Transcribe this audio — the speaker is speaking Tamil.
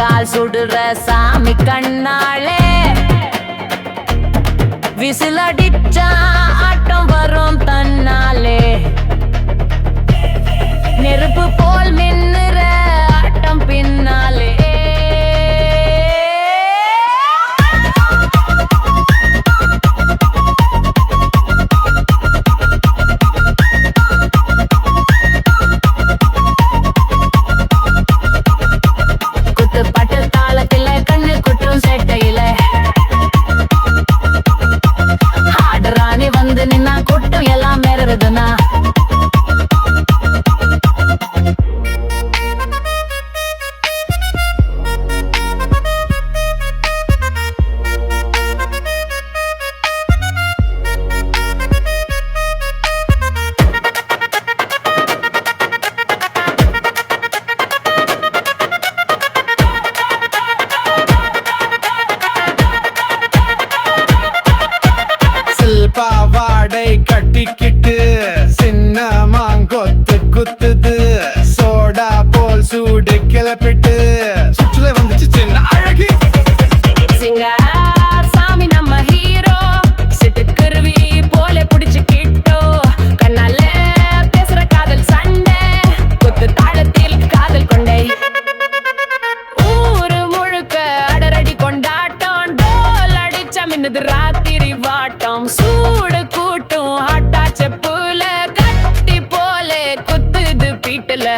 கால் சுடுற சாமி கண்ணாளே விசிலடிச்சா ஆட்டம் வரும் தன்னாலே நெருப்பு போல் மின்னுற ஆட்டம் பின்னாலே குத்துப்பாட்டு தாளத்தில கண்ணு குட்டும் சேட்டையில ஆடுறானி வந்து நின்னா குட்டும் எல்லாம் மேறதுனா பாவாடை கட்டிக்கிட்டு சின்ன மாங்கொத்து குத்துது சோடா போல் சூடு கிளப்பிட்டு சுற்றுல வந்துச்சு சின்ன அழகி சிங்கார் சாமி நம்ம ஹீரோ சிட்டுக்குருவி போல புடிச்சு கிட்டோ கண்ணால பேசுற காதல் சண்டை குத்து தாளத்தில் காதல் கொண்டை ஊரு முழுக்க அடரடி கொண்டாட்டம் டோல் அடிச்ச மின்னது ராத்திரி வாட்டம் சூடு கூட்டும் ஆட்டா செப்புல கட்டி போல குத்துது பீட்டுல